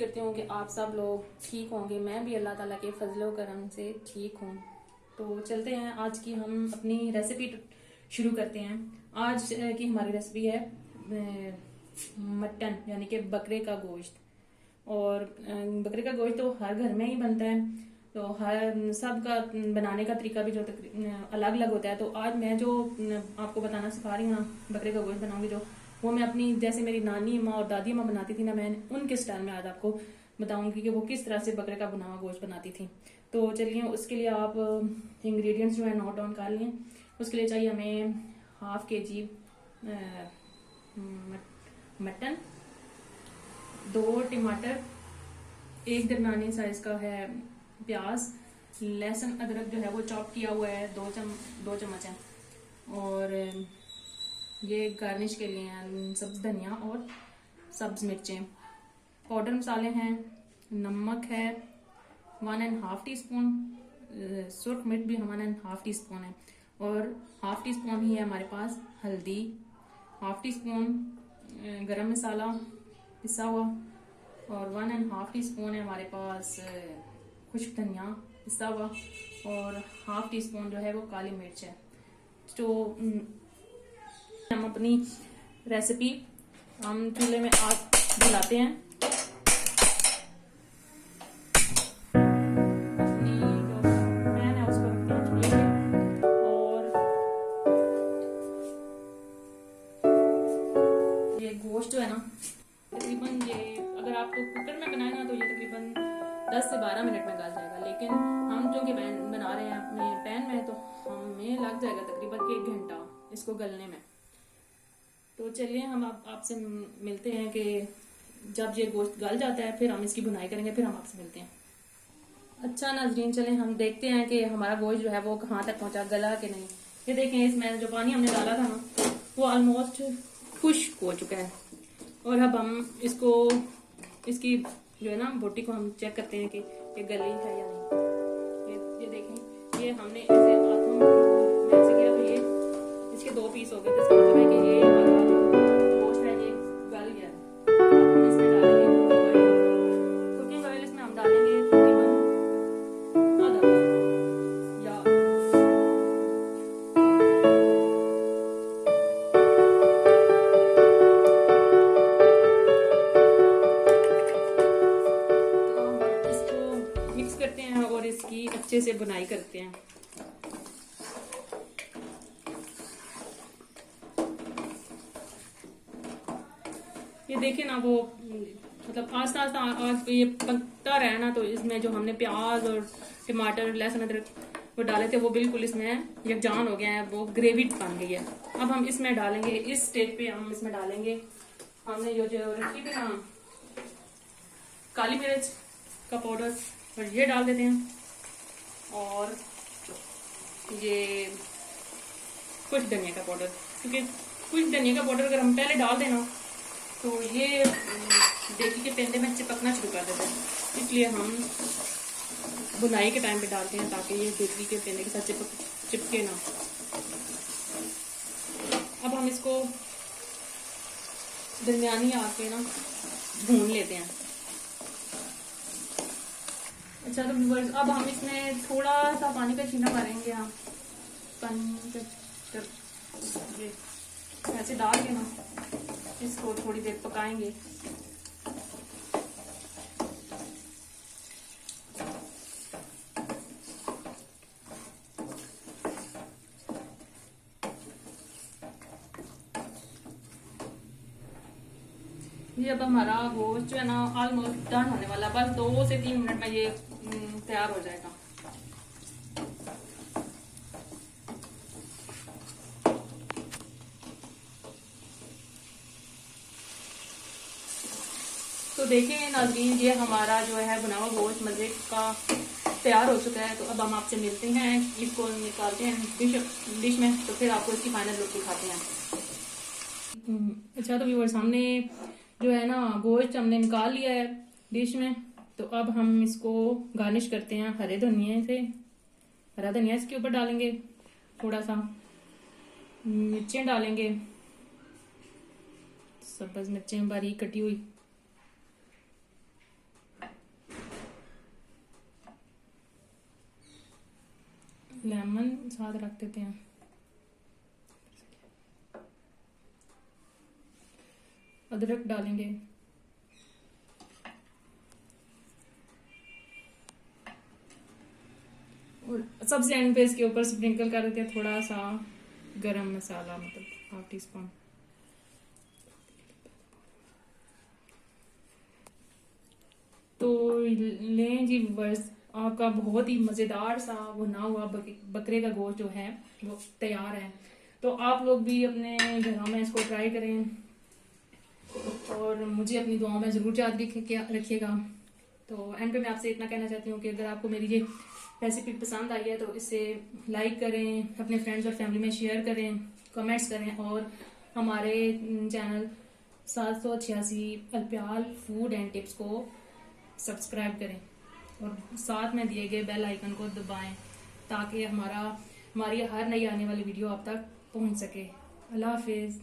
करती हूँ कि आप सब लोग ठीक होंगे। मैं भी अल्लाह ताला के फजलो करम से ठीक हूँ। तो चलते हैं, आज की हम अपनी रेसिपी शुरू करते हैं। आज की हमारी रेसिपी है मटन यानी कि बकरे का गोश्त। और बकरे का गोश्त तो हर घर में ही बनता है, तो हर सब का बनाने का तरीका भी जो अलग अलग होता है। तो आज मैं जो आपको बताना सिखा रही हूँ ना, बकरे का गोश्त बनाऊंगी जो, वो मैं अपनी जैसे मेरी नानी माँ और दादी माँ बनाती थी ना, मैं उनके स्टाइल में आज आपको बताऊंगी कि वो किस तरह से बकरे का भुना हुआ गोश्त बनाती थी। तो चलिए, उसके लिए आप इंग्रेडिएंट्स जो है नोट डाउन कर लिए। उसके लिए चाहिए हमें हाफ के जी मटन, 2 टमाटर, एक दरमियाने साइज का है प्याज, लहसुन अदरक जो है वो चॉप किया हुआ है 2 चम्मच है। और ये गार्निश के लिए हैं सब्ज धनिया और सब्ज मिर्चें। पाउडर मसाले हैं, नमक है 1.5 टीस्पून, सुर्ख मिर्च भी 1.5 टीस्पून है, और हाफ टी स्पून ही है हमारे पास हल्दी, हाफ टी स्पून गरम मसाला पिसा हुआ, और 1.5 टीस्पून है हमारे पास खुश्क धनिया पिसा हुआ, और हाफ टी स्पून जो है वो काली मिर्च है। तो हम अपनी रेसिपी हम चूल्हे में आग जलाते हैं। अपनी जो पैन है उसको रखते हैं चूल्हे पे, और ये गोश्त जो है ना, तकरीबन ये अगर आपको कुकर में बनाए ना तो ये तकरीबन 10 से 12 मिनट में गल जाएगा, लेकिन हम जो कि बना रहे हैं अपने पैन में तो हमें लग जाएगा तकरीबन 1 घंटा इसको गलने में। तो चलिए, हम आपसे मिलते हैं कि जब ये गोश्त गल जाता है फिर हम इसकी भुनाई करेंगे, फिर हम आपसे मिलते हैं। अच्छा नाजरीन, चलें हम देखते हैं कि हमारा गोश्त जो है वो कहाँ तक पहुंचा, गला कि नहीं। ये देखें, इसमें जो पानी हमने डाला था ना वो ऑलमोस्ट खुश्क हो चुका है। और अब हम इसको, इसकी जो है ना बोटी को हम चेक करते हैं कि ये गली है या नहीं। ये देखें, ये हमने ऐसे हाथों में ऐसे किया तो ये इसके 2 पीस हो गए, तो इसका मतलब है कि ये हमारा जो गोश्त है ये गल गया है। अब हम इसमें डालेंगे कुकिंग ऑयल। कुकिंग ऑयल इसमें हम डालेंगे तकरीबन आधा कप या मिक्स करते हैं और इसकी अच्छे से बुनाई करते हैं। ये देखिए ना, वो मतलब आस्ता आस्ता आज ये पकता रहा ना, तो इसमें जो हमने प्याज और टमाटर लहसुन अदरक वो डाले थे वो बिल्कुल इसमें यकजान हो गया है, वो ग्रेवी बन गई है। अब हम इसमें डालेंगे, इस स्टेज पे हम इसमें डालेंगे, हमने जो रखी थी ना काली मिर्च का पाउडर, और ये डाल देते हैं, और ये कुछ धनिया का पाउडर, क्योंकि कुछ धनिया का पाउडर अगर हम पहले डाल देना तो ये देगी के पेंदे में चिपकना शुरू कर देते हैं, इसलिए हम बुनाई के टाइम पे डालते हैं ताकि ये देगी के पेंदे के साथ चिपके ना। अब हम इसको दरमियानी आंच पे ना भून लेते हैं। अच्छा, तो व्यूअर्स अब हम इसमें थोड़ा सा पानी का छीना मारेंगे। हम पानी ये ऐसे डाल के ना इसको थोड़ी देर पकाएंगे। ये अब हमारा गोश्त जो है ना ऑलमोस्ट डन होने वाला, बस 2 से 3 मिनट में ये तैयार हो जाएगा। तो देखें नाज़रीन, ये हमारा जो है बुना हुआ गोश्त मज़े का तैयार हो चुका है। तो अब हम आपसे मिलते हैं, इसको निकालते हैं डिश में, तो फिर आपको इसकी फाइनल लुक दिखाते हैं। अच्छा, तो व्यूअर्स हमने जो है ना गोश्त हमने निकाल लिया है डिश में। तो अब हम इसको गार्निश करते हैं हरे धनिया से। हरा धनिया इसके ऊपर डालेंगे, थोड़ा सा मिर्चें डालेंगे, सब्ज मिर्चें बारीक कटी हुई, लेमन साथ रख देते हैं। अदरक डालेंगे और सबसे एंड पे इसके ऊपर स्प्रिंकल कर देते हैं थोड़ा सा गरम मसाला, मतलब 1/2 टीस्पून। तो लें जी व्यूअर्स, आपका बहुत ही मज़ेदार सा भुना हुआ बकरे का गोश्त जो है वो तैयार है। तो आप लोग भी अपने घरों में इसको ट्राई करें और मुझे अपनी दुआओं में ज़रूर याद रखिएगा। तो एंड पे मैं आपसे इतना कहना चाहती हूँ कि अगर आपको मेरी ये रेसिपी पसंद आई है तो इसे लाइक करें, अपने फ्रेंड्स और फैमिली में शेयर करें, कमेंट्स करें और हमारे चैनल 786 अल्पियाल फूड एंड टिप्स को सब्सक्राइब करें और साथ में दिए गए बेल आइकन को दबाएं ताकि हमारी हर नई आने वाली वीडियो आप तक पहुंच सके। अल्लाह हाफिज़।